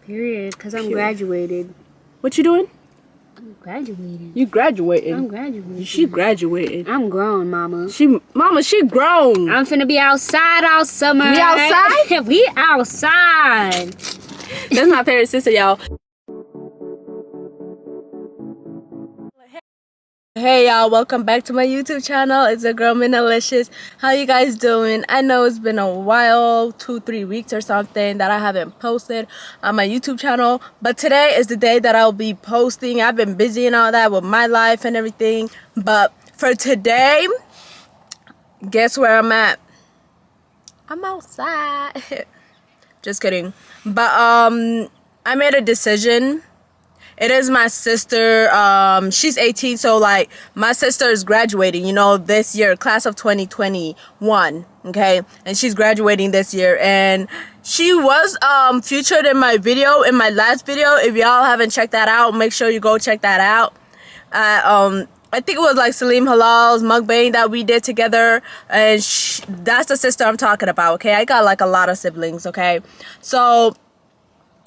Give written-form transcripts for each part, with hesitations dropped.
Period, because I'm graduated. What you doing? I'm graduating. You graduating? I'm graduating. She graduating. I'm grown, mama. She grown. I'm finna be outside all summer. We outside? We outside. That's my favorite sister, y'all. Hey y'all, welcome back to my YouTube channel. It's a girl Minalicious. How you guys doing? I know it's been a while, 2-3 weeks or something, that I haven't posted on my YouTube channel, but today is the day that I'll be posting. I've been busy and all that with my life and everything, but for today, guess where I'm at? I'm outside. Just kidding. But I made a decision. It is my sister. She's 18, so like my sister is graduating, you know, this year, class of 2021. Okay, and she's graduating this year, and she was featured in my video, in my last video. If y'all haven't checked that out, make sure you go check that out. I think it was like Salim Halal's mukbang that we did together, and that's the sister I'm talking about. Okay, I got like a lot of siblings. Okay, so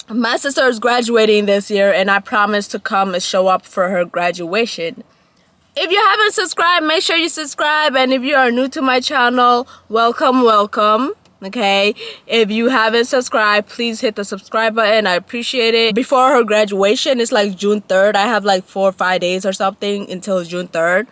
my sister is graduating this year, and I promised to come and show up for her graduation. If you haven't subscribed, make sure you subscribe, and if you are new to my channel, welcome. Okay, if you haven't subscribed, please hit the subscribe button. I appreciate it. Before her graduation, it's like June 3rd. I have like 4 or 5 days or something until June 3rd.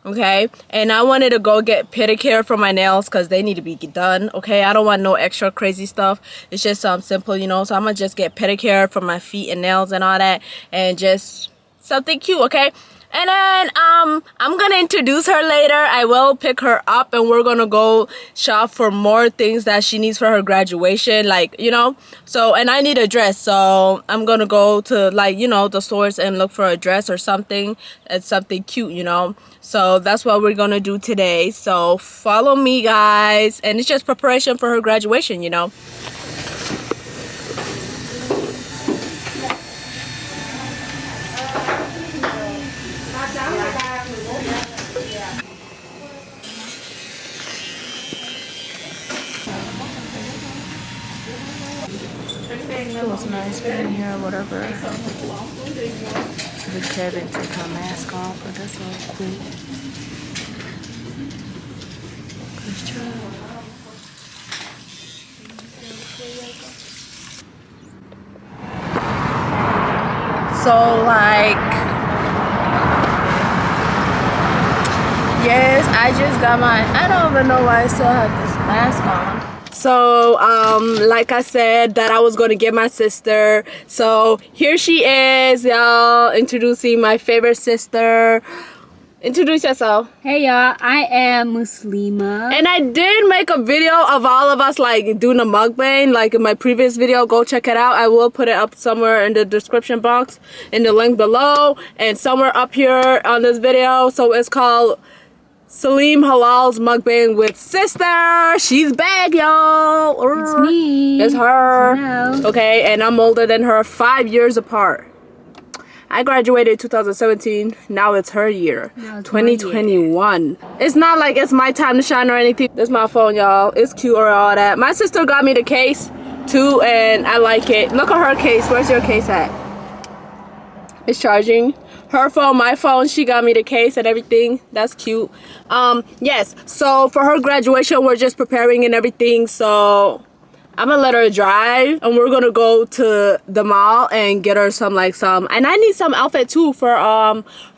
Okay, and I wanted to go get pedicure for my nails because they need to be done. Okay, I don't want no extra crazy stuff. It's just simple, you know. So I'm gonna just get pedicure for my feet and nails and all that, and just something cute. Okay, and then I'm gonna introduce her later. I will pick her up, and we're gonna go shop for more things that she needs for her graduation, like, you know. So, and I need a dress, so I'm gonna go to, like, you know, the stores and look for a dress or something. It's something cute, you know. So that's what we're gonna do today. So follow me, guys, and it's just preparation for her graduation, you know. It was nice being here, whatever. The Kevin took her mask off, but that's all cool. So like, yes, I just got my, I don't even know why I still have this mask on. So like I said that I was going to get my sister, so here she is, y'all, introducing my favorite sister. Introduce yourself. Hey y'all, I am Muslima. And I did make a video of all of us like doing a mukbang, like in my previous video. Go check it out. I will put it up somewhere in the description box, in the link below, and somewhere up here on this video. So it's called Salim Halal's mukbang with sister. She's back, y'all. It's me. It's her. Hello. Okay, and I'm older than her, 5 years apart. I graduated 2017. Now it's her year. Now it's 2021. It's not like it's my time to shine or anything. This is my phone, y'all. It's cute or all that. My sister got me the case too, and I like it. Look at her case. Where's your case at? It's charging. Her phone, my phone, she got me the case and everything. That's cute. Yes, so for her graduation, we're just preparing and everything. So I'm gonna let her drive, and we're gonna go to the mall and get her some, and I need some outfit too for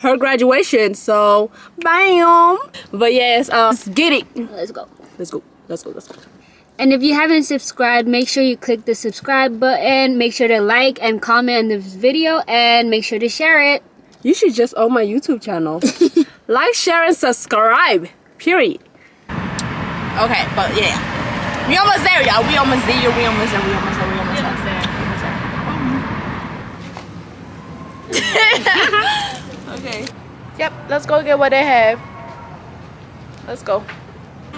her graduation. So bam. But yes, let's get it. Let's go. Let's go. And if you haven't subscribed, make sure you click the subscribe button. Make sure to like and comment on this video, and make sure to share it. You should just own my YouTube channel. Like, share, and subscribe. Period. Okay, but yeah. We almost there, y'all. We almost there. Okay. Yep, let's go get what they have. Let's go.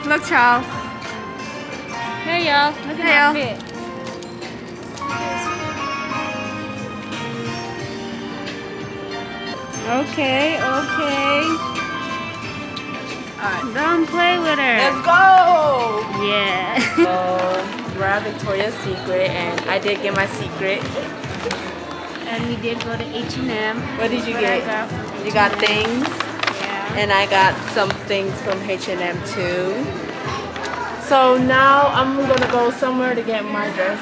Look, child. Hey y'all, look at my fit. Okay. Alright. Don't play with her. Let's go! Yeah. So, we're at Victoria's Secret, and I did get my secret. And we did go to H&M. What did you get? You got things, Yeah. and I got some things from H&M too. So now I'm gonna go somewhere to get my dress.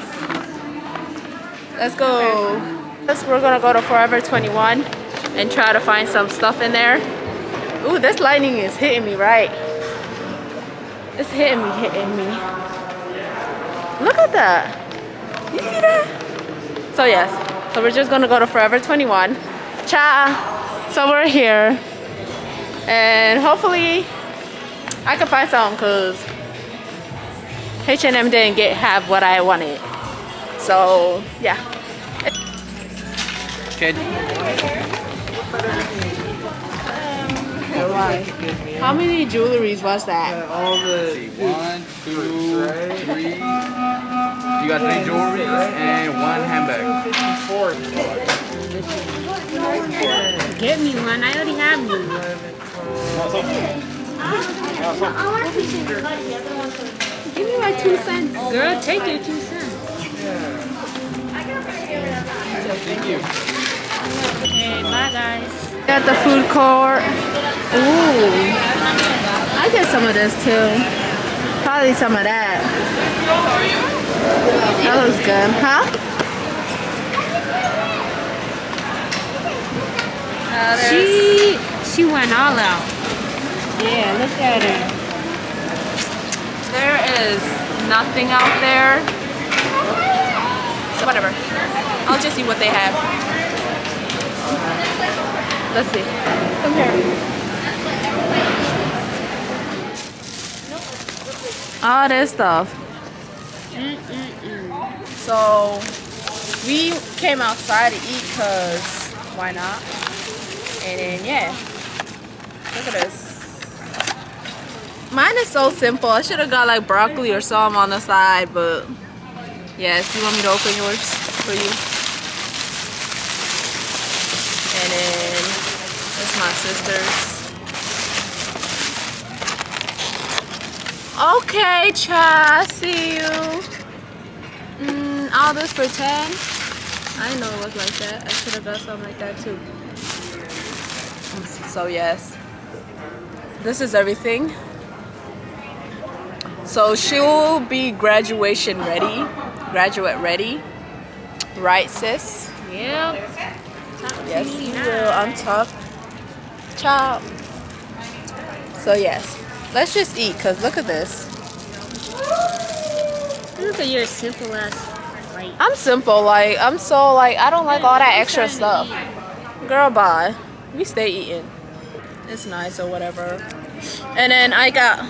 Let's go. First, we're gonna go to Forever 21 and try to find some stuff in there. Ooh, this lighting is hitting me right. It's hitting me. Look at that. You see that? So yes, so we're just gonna go to Forever 21. Ciao. So we're here. And hopefully I can find something because H&M didn't have what I wanted. So yeah. Kid. How many jewelries was that? All the 1, 2, 3. You got 3 jewelries and 1 handbag. Get me one. I already have one. Give me my 2 cents. Girl, take your 2 cents. Thank you. Okay, bye guys. At the food court. Ooh. I get some of this too. Probably some of that. That looks good. Huh? She went all out. Yeah, look at her. There is nothing out there. So whatever. I'll just see what they have. Let's see. Come here. All this stuff. So we came outside to eat because why not? And then yeah. Look at this. Mine is so simple. I should have got like broccoli or something on the side, but yes, you want me to open yours for you? And then it's my sister's. Okay, child, I see you. All this for 10. I didn't know it was like that. I should have got something like that too. So yes, this is everything. So she will be graduate ready, right, sis? Yep. Yes, you will. I'm tough. Chop. So yes, let's just eat. Cause look at this. Look at your simple ass plate. I'm simple. Like I'm so like I don't like all that extra stuff. Girl, bye. We stay eating. It's nice or whatever. And then I got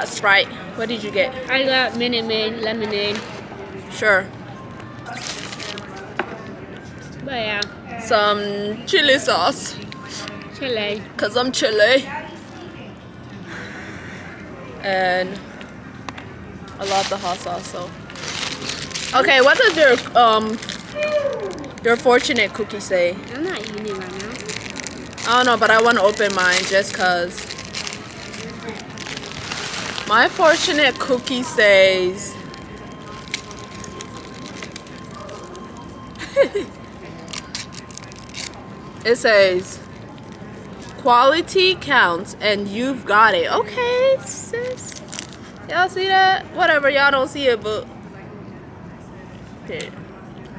Sprite. What did you get? I got Minute Maid lemonade. Sure. But yeah, Some chili sauce. Chile. Cause I'm chili. And I love the hot sauce. So. Okay, what does your fortunate cookie say? I'm not eating it right now. I don't know, but I want to open mine just cause. My fortunate cookie says. It says quality counts and you've got it. Okay, sis. Y'all see that? Whatever, y'all don't see it, but okay,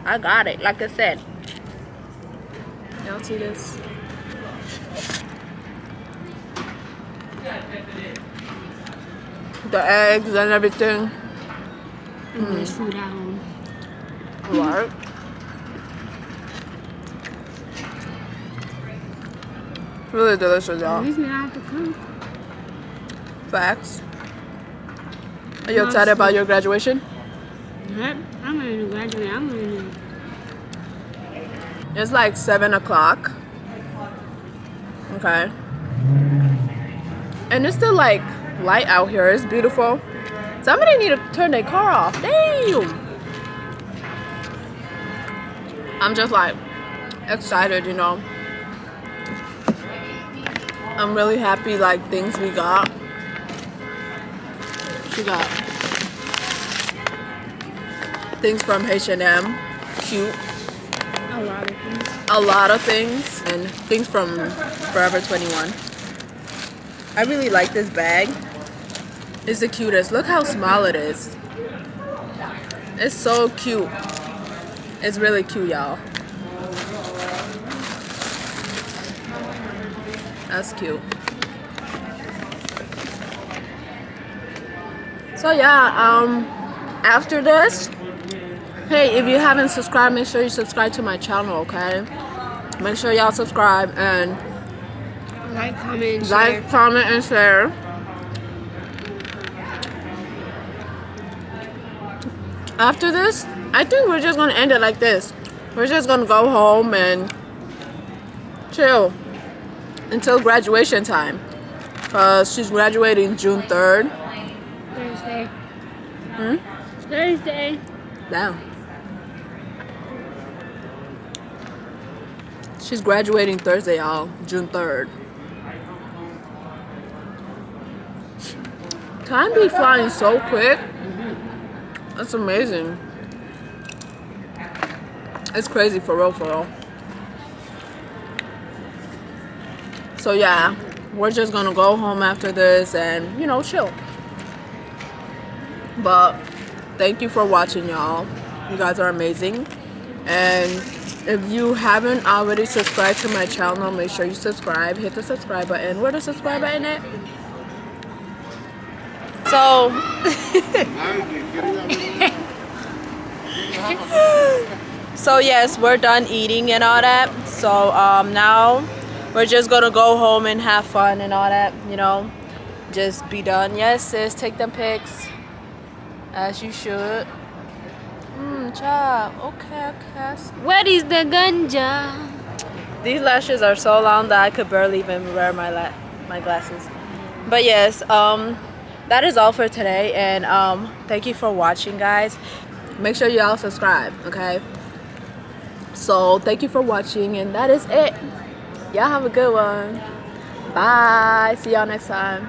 I got it, like I said. Y'all see this? The eggs and everything. And there's food at home. Right. Really delicious, y'all. At least we don't have to cook. Facts. Are you excited about your graduation? Yep. I'm ready to graduate. I'm ready to. It's like 7 o'clock. Okay. And it's still like light out here. It's beautiful. Somebody need to turn their car off. Damn. I'm just like excited, you know. I'm really happy like things we got. She got things from H&M. cute. A lot of things. A lot of things, and things from Forever 21. I really like this bag. It's the cutest. Look how small it is. It's so cute. It's really cute, y'all. That's cute. So yeah, after this, hey, if you haven't subscribed, make sure you subscribe to my channel, okay? Make sure y'all subscribe and Like, comment, and share. like, comment, and share. After this, I think we're just gonna end it like this. We're just gonna go home and chill until graduation time, cause she's graduating June 3rd. Thursday. Hmm? Thursday. Damn. She's graduating Thursday, y'all, June 3rd. Time be flying so quick. That's amazing. It's crazy, for real, for real. So yeah, we're just gonna go home after this and, you know, chill. But thank you for watching, y'all. You guys are amazing. And if you haven't already subscribed to my channel, make sure you subscribe. Hit the subscribe button. Where the subscribe button at? So so yes, we're done eating and all that. So now we're just gonna go home and have fun and all that, you know, just be done. Yes, sis, take them pics as you should. Job. Okay. What is the ganja? These lashes are so long that I could barely even wear my glasses. But yes, that is all for today, and thank you for watching, guys. Make sure y'all subscribe, okay? So thank you for watching, and that is it. Y'all have a good one. Bye. See y'all next time.